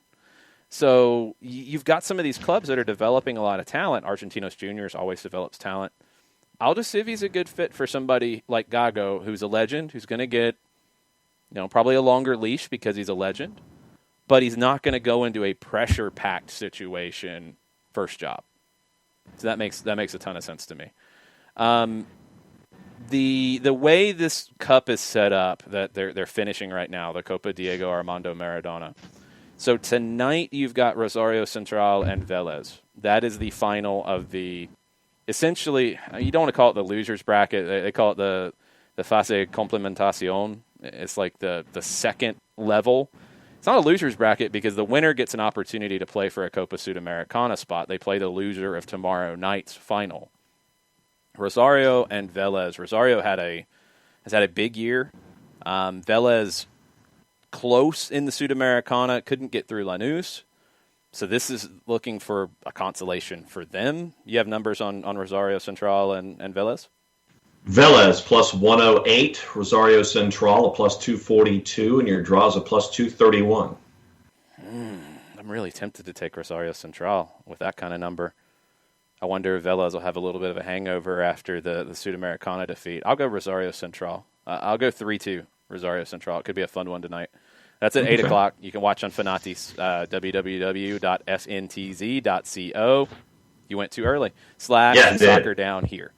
So you've got some of these clubs that are developing a lot of talent. Argentinos Juniors always develops talent. Aldo Civi's a good fit for somebody like Gago, who's a legend, who's going to get, probably a longer leash because he's a legend, but he's not going to go into a pressure-packed situation first job. So that makes a ton of sense to me. The way this cup is set up, that they're finishing right now, the Copa Diego Armando Maradona. So tonight you've got Rosario Central and Vélez. That is the final of the, essentially, you don't want to call it the losers bracket. They call it the fase complementación. It's like the second level. It's not a losers bracket because the winner gets an opportunity to play for a Copa Sudamericana spot. They play the loser of tomorrow night's final. Rosario and Vélez. Rosario has had a big year. Vélez close in the Sudamericana, couldn't get through Lanús. So this is looking for a consolation for them. You have numbers on Rosario Central and Vélez? Vélez plus 108, Rosario Central a plus 242, and your draws a plus 231. I'm really tempted to take Rosario Central with that kind of number. I wonder if Vélez will have a little bit of a hangover after the Sudamericana defeat. I'll go Rosario Central. I'll go 3-2 Rosario Central. It could be a fun one tonight. That's at 8 o'clock. You can watch on Fanatis, www.fntz.co. You went too early. / soccer down here.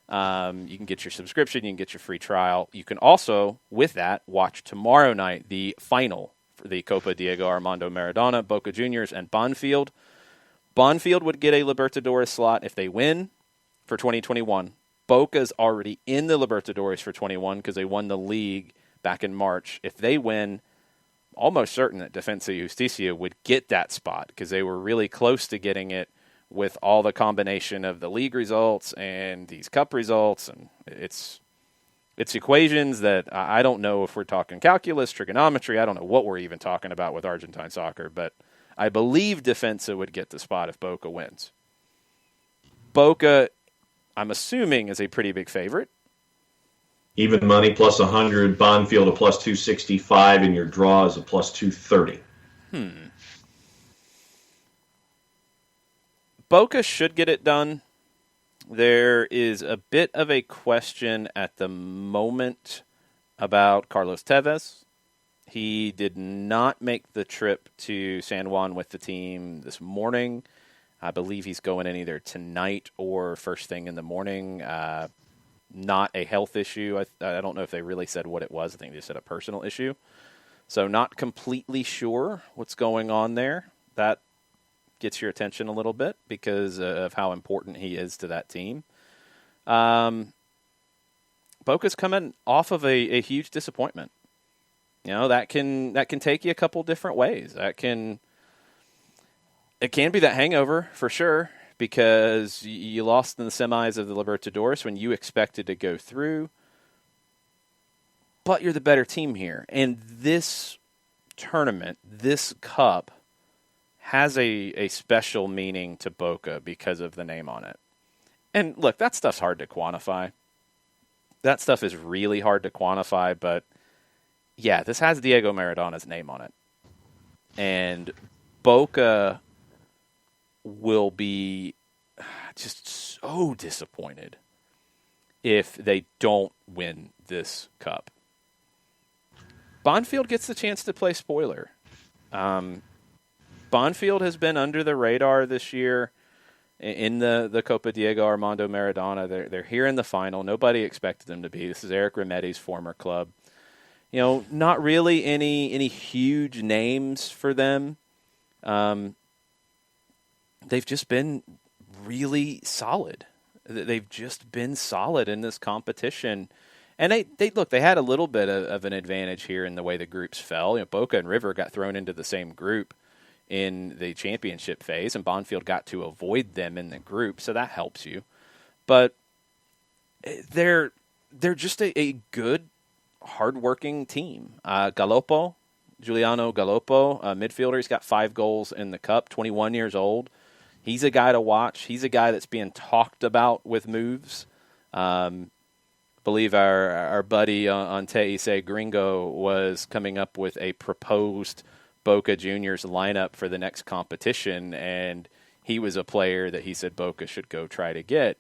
You can get your subscription. You can get your free trial. You can also, with that, watch tomorrow night the final for the Copa Diego Armando Maradona, Boca Juniors, and Banfield. Banfield would get a Libertadores slot if they win for 2021. Boca's already in the Libertadores for 21 because they won the league back in March. If they win, almost certain that Defensa y Justicia would get that spot because they were really close to getting it with all the combination of the league results and these cup results. And it's equations that I don't know if we're talking calculus, trigonometry. I don't know what we're even talking about with Argentine soccer, but I believe Defensa would get the spot if Boca wins. Boca, I'm assuming, is a pretty big favorite. Even money plus 100, Banfield a plus 265, and your draw is a plus 230. Boca should get it done. There is a bit of a question at the moment about Carlos Tevez. He did not make the trip to San Juan with the team this morning. I believe he's going in either tonight or first thing in the morning. Not a health issue. I don't know if they really said what it was. I think they said a personal issue. So not completely sure what's going on there. That gets your attention a little bit because of how important he is to that team. Boca's coming off of a huge disappointment. That can take you a couple different ways. It can be that hangover for sure because you lost in the semis of the Libertadores when you expected to go through, but you're the better team here. And this tournament, this cup, has a special meaning to Boca because of the name on it. And look, that stuff's hard to quantify. That stuff is really hard to quantify, but yeah, this has Diego Maradona's name on it. And Boca will be just so disappointed if they don't win this cup. Banfield gets the chance to play spoiler. Banfield has been under the radar this year in the Copa Diego Armando Maradona. They're here in the final. Nobody expected them to be. This is Eric Remedi's former club. Not really any huge names for them. They've just been really solid. They've just been solid in this competition. And they had a little bit of an advantage here in the way the groups fell. Boca and River got thrown into the same group in the championship phase, and Banfield got to avoid them in the group, so that helps you. But they're just a good, hardworking team. Giuliano Galoppo, midfielder, he's got 5 goals in the cup, 21 years old. He's a guy to watch. He's a guy that's being talked about with moves. Believe our buddy on Teise Gringo was coming up with a proposed Boca Junior's lineup for the next competition, and he was a player that he said Boca should go try to get,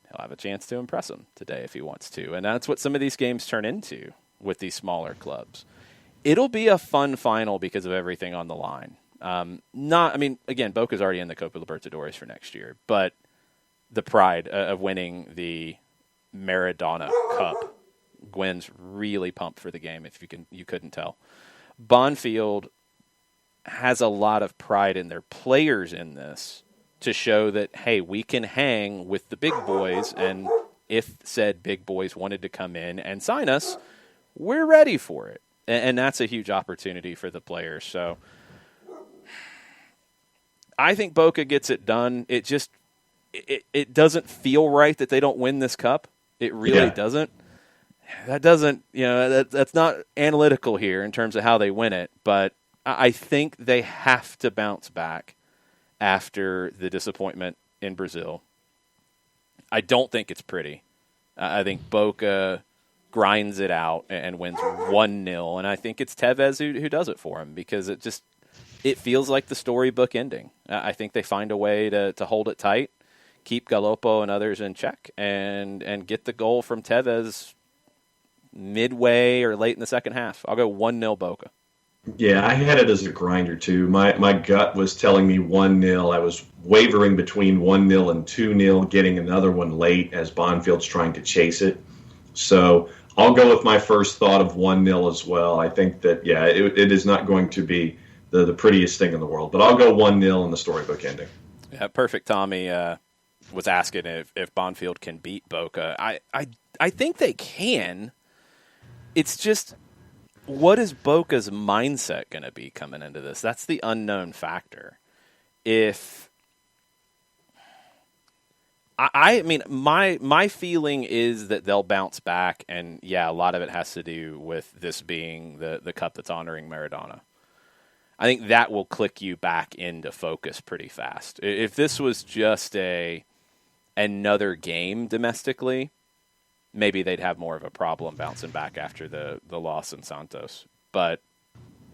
he'll have a chance to impress him today if he wants to. And that's what some of these games turn into with these smaller clubs. It'll be a fun final because of everything on the line. Again, Boca's already in the Copa Libertadores for next year, but the pride of winning the Maradona Cup. Gwen's really pumped for the game, if you couldn't tell. Bonfield has a lot of pride in their players in this to show that, hey, we can hang with the big boys, and if said big boys wanted to come in and sign us, we're ready for it. And that's a huge opportunity for the players. So I think Boca gets it done. It just it doesn't feel right that they don't win this cup. It really doesn't. That doesn't, that's not analytical here in terms of how they win it, but I think they have to bounce back after the disappointment in Brazil. I don't think it's pretty. I think Boca grinds it out and wins 1-0, and I think it's Tevez who does it for him because it feels like the storybook ending. I think they find a way to hold it tight, keep Galopo and others in check, and get the goal from Tevez midway or late in the second half. I'll go 1-0 Boca. Yeah, I had it as a grinder too. My gut was telling me 1-0. I was wavering between 1-0 and 2-0, getting another one late as Bonfield's trying to chase it. So I'll go with my first thought of 1-0 as well. I think that, it is not going to be the prettiest thing in the world, but I'll go 1-0 in the storybook ending. Yeah, Perfect Tommy was asking if Bonfield can beat Boca. I think they can. It's just, what is Boca's mindset going to be coming into this? That's the unknown factor. My feeling is that they'll bounce back, and a lot of it has to do with this being the cup that's honoring Maradona. I think that will click you back into focus pretty fast. If this was just another game domestically, maybe they'd have more of a problem bouncing back after the loss in Santos. But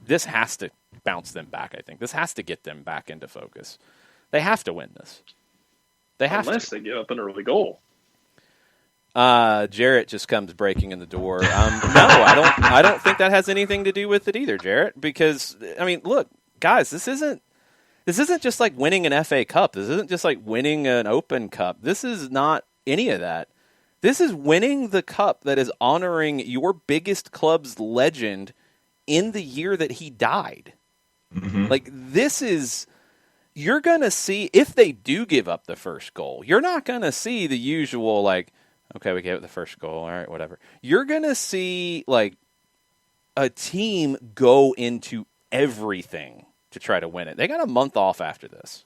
this has to bounce them back, I think. This has to get them back into focus. They have to win this. Unless they give up an early goal. Jarrett just comes breaking in the door. No, I don't think that has anything to do with it either, Jarrett, because, look, guys, this isn't just like winning an FA Cup. This isn't just like winning an Open Cup. This is not any of that. This is winning the cup that is honoring your biggest club's legend in the year that he died. Mm-hmm. You're going to see, if they do give up the first goal, you're not going to see the usual, okay, we gave up the first goal, all right, whatever. You're going to see, a team go into everything to try to win it. They got a month off after this.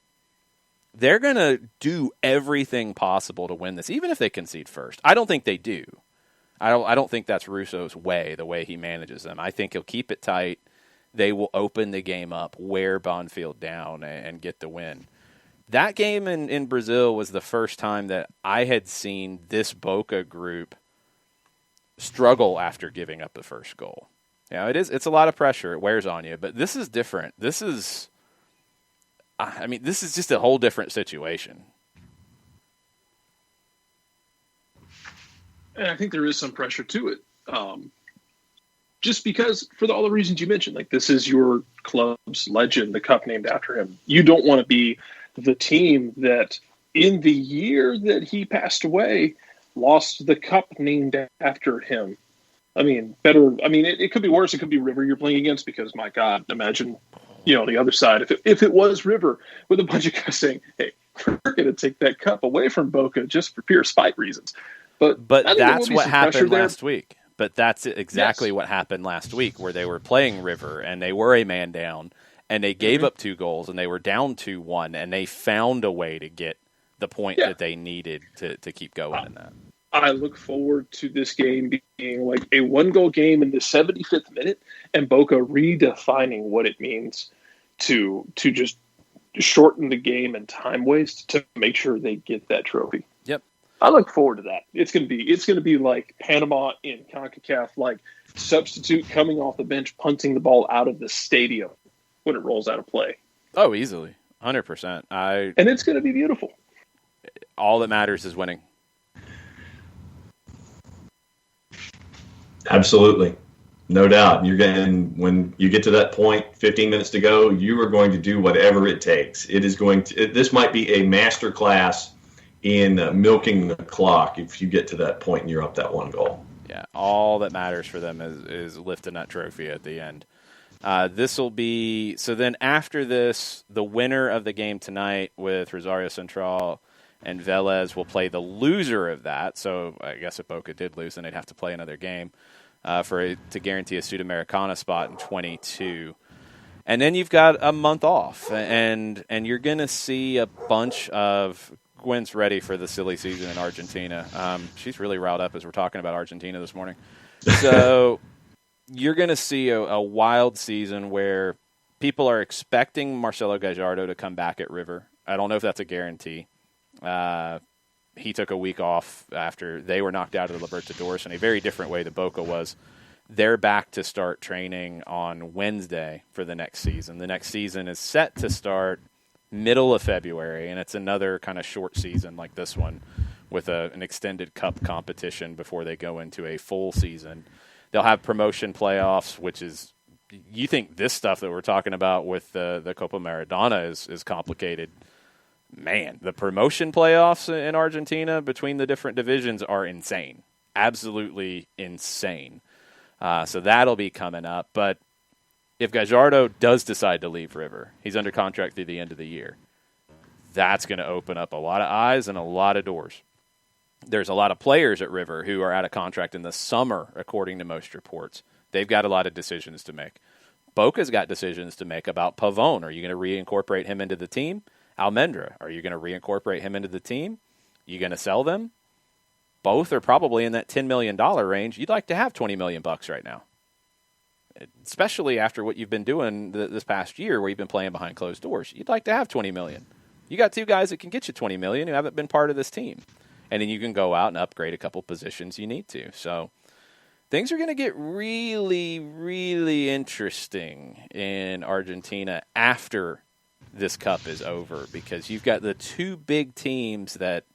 They're going to do everything possible to win this, even if they concede first. I don't think they do. I don't think that's Russo's way, the way he manages them. I think he'll keep it tight. They will open the game up, wear Bonfield down, and get the win. That game in Brazil was the first time that I had seen this Boca group struggle after giving up the first goal. It's a lot of pressure. It wears on you, but this is different. This is just a whole different situation. And I think there is some pressure to it. Just because, for all the reasons you mentioned, this is your club's legend, the cup named after him. You don't want to be the team that, in the year that he passed away, lost the cup named after him. It could be worse. It could be River you're playing against because, my God, imagine, the other side. If it was River with a bunch of guys saying, hey, we're going to take that cup away from Boca just for pure spite reasons. But that's what happened last week. But that's exactly what happened last week, where they were playing River and they were a man down and they gave up 2 goals and they were down 2-1 and they found a way to get the point that they needed to keep going in that. I look forward to this game being like a 1-goal game in the 75th minute and Boca redefining what it means to just shorten the game and time waste to make sure they get that trophy. Yep. I look forward to that. It's going to be like Panama in CONCACAF, like substitute coming off the bench, punting the ball out of the stadium when it rolls out of play. Oh, easily. 100%. And it's going to be beautiful. All that matters is winning. Absolutely. No doubt. When you get to that point, 15 minutes to go, you are going to do whatever it takes. This might be a master class in milking the clock if you get to that point and you're up that one goal. Yeah, all that matters for them is lifting that trophy at the end. This will be, so then after this, the winner of the game tonight with Rosario Central and Vélez will play the loser of that. So I guess if Boca did lose, then they'd have to play another game to guarantee a Sudamericana spot in 22. And then you've got a month off, and you're going to see a bunch of Gwen's ready for the silly season in Argentina. She's really riled up as we're talking about Argentina this morning. So you're going to see a wild season where people are expecting Marcelo Gallardo to come back at River. I don't know if that's a guarantee. He took a week off after they were knocked out of the Libertadores in a very different way that Boca was. They're back to start training on Wednesday for the next season. The next season is set to start middle of February, and it's another kind of short season like this one with an extended cup competition before they go into a full season. They'll have promotion playoffs, which is, you think this stuff that we're talking about with the Copa Maradona is complicated. Man, the promotion playoffs in Argentina between the different divisions are insane. Absolutely insane. So that'll be coming up. But if Gallardo does decide to leave River, he's under contract through the end of the year. That's going to open up a lot of eyes and a lot of doors. There's a lot of players at River who are out of contract in the summer, according to most reports. They've got a lot of decisions to make. Boca's got decisions to make about Pavón. Are you going to reincorporate him into the team? Almendra, are you going to reincorporate him into the team? You going to sell them? Both are probably in that $10 million range. You'd like to have $20 million right now, especially after what you've been doing this past year where you've been playing behind closed doors. You'd like to have $20 million. You got two guys that can get you $20 million who haven't been part of this team. And then you can go out and upgrade a couple positions you need to. So things are going to get really, really interesting in Argentina after this cup is over, because you've got the two big teams that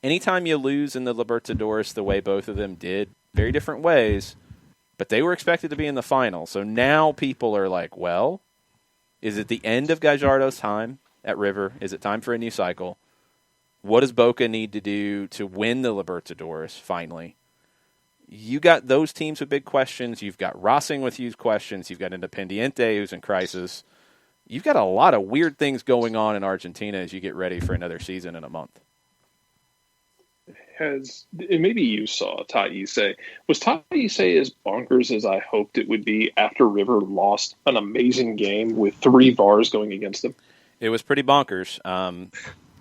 anytime you lose in the Libertadores the way both of them did, very different ways, but they were expected to be in the final. So now people are like, well, is it the end of Gallardo's time at River? Is it time for a new cycle? What does Boca need to do to win the Libertadores finally? You got those teams with big questions. You've got Racing with huge questions. You've got Independiente who's in crisis. You've got a lot of weird things going on in Argentina as you get ready for another season in a month. Maybe you saw Tevez. Was Tevez as bonkers as I hoped it would be after River lost an amazing game with 3 VARs going against them? It was pretty bonkers.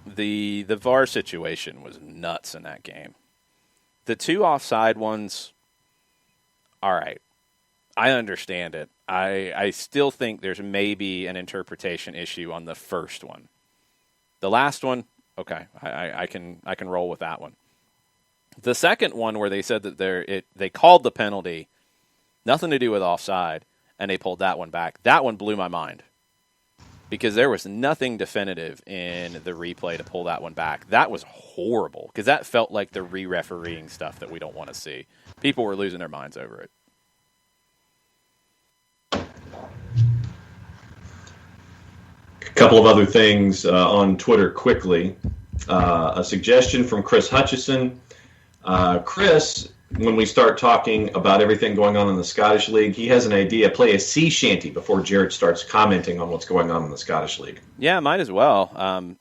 The VAR situation was nuts in that game. The 2 offside ones, all right, I understand it. I still think there's maybe an interpretation issue on the first one. The last one, okay, I can roll with that one. The second one where they said that they called the penalty, nothing to do with offside, and they pulled that one back. That one blew my mind because there was nothing definitive in the replay to pull that one back. That was horrible because that felt like the re-refereeing stuff that we don't want to see. People were losing their minds over it. A couple of other things on Twitter quickly. A suggestion from Chris Hutchison. Chris, when we start talking about everything going on in the Scottish League, he has an idea. Play a sea shanty before Jared starts commenting on what's going on in the Scottish League. Yeah, might as well.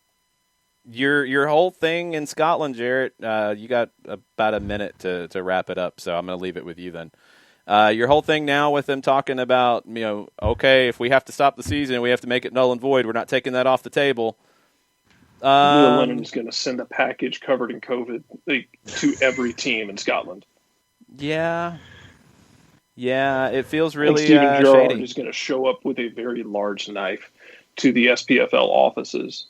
Your whole thing in Scotland, Jarrett, you got about a minute to wrap it up, so I'm going to leave it with you then. Your whole thing now with them talking about, okay, if we have to stop the season, we have to make it null and void. We're not taking that off the table. Neil Lennon's going to send a package covered in COVID to every team in Scotland. Yeah, it feels really Steven Gerrard shady. is going to show up with a very large knife to the SPFL offices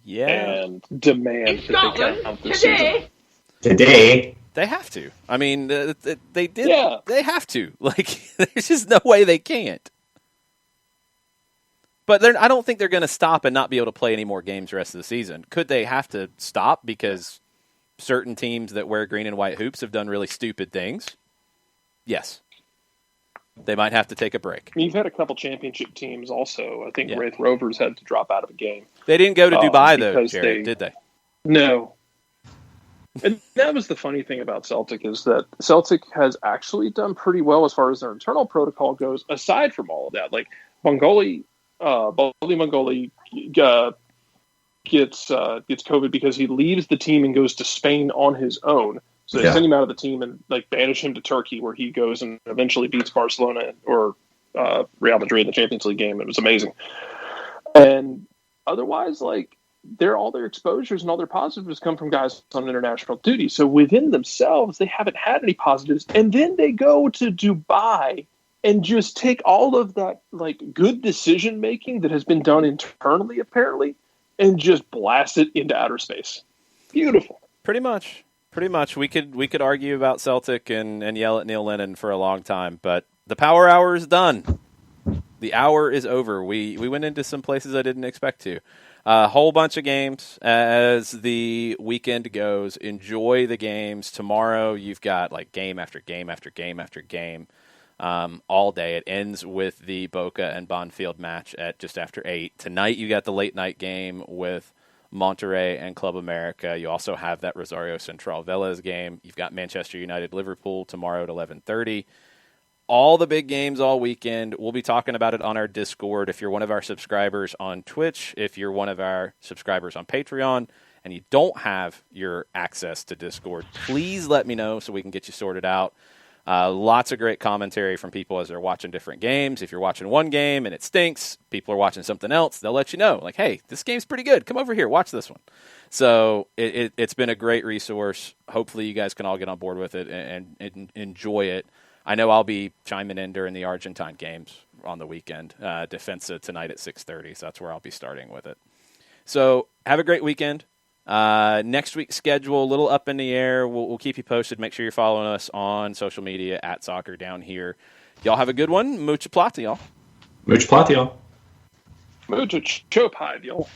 and demand that they count this season. Today. They have to. I mean, they did. Yeah. They have to. Like, there's just no way they can't. But I don't think they're going to stop and not be able to play any more games the rest of the season. Could they have to stop because certain teams that wear green and white hoops have done really stupid things? Yes. They might have to take a break. You've had a couple championship teams also. I think Wraith Rovers had to drop out of a game. They didn't go to Dubai, though, Jared, did they? No. And that was the funny thing about Celtic, is that Celtic has actually done pretty well as far as their internal protocol goes, aside from all of that. Like, Mongoli gets COVID because he leaves the team and goes to Spain on his own. So they send him out of the team and banish him to Turkey, where he goes and eventually beats Barcelona or Real Madrid in the Champions League game. It was amazing. And otherwise, all their exposures and all their positives come from guys on international duty. So within themselves, they haven't had any positives. And then they go to Dubai and just take all of that good decision making that has been done internally, apparently, and just blast it into outer space. Beautiful. Pretty much. We could argue about Celtic and yell at Neil Lennon for a long time, but the power hour is done. The hour is over. We went into some places I didn't expect to. A whole bunch of games as the weekend goes. Enjoy the games. Tomorrow you've got game after game after game after game all day. It ends with the Boca and Bonfield match at just after 8. Tonight you got the late night game with Monterrey and Club America. You also have that Rosario Central Vélez game. You've got Manchester United Liverpool tomorrow at 11:30. All the big games all weekend. We'll be talking about it on our Discord. If you're one of our subscribers on Twitch, if you're one of our subscribers on Patreon, and you don't have your access to Discord, please let me know so we can get you sorted out. Lots of great commentary from people as they're watching different games. If you're watching one game and it stinks, people are watching something else, they'll let you know. Hey, this game's pretty good. Come over here, watch this one. So it's been a great resource. Hopefully you guys can all get on board with it and enjoy it. I know I'll be chiming in during the Argentine games on the weekend. Defensa tonight at 6:30, so that's where I'll be starting with it. So have a great weekend. Next week's schedule, a little up in the air. We'll keep you posted. Make sure you're following us on social media at Soccer Down Here. Y'all have a good one. Mucha plata, y'all. Mucha plata, y'all. Mucha chopide, y'all.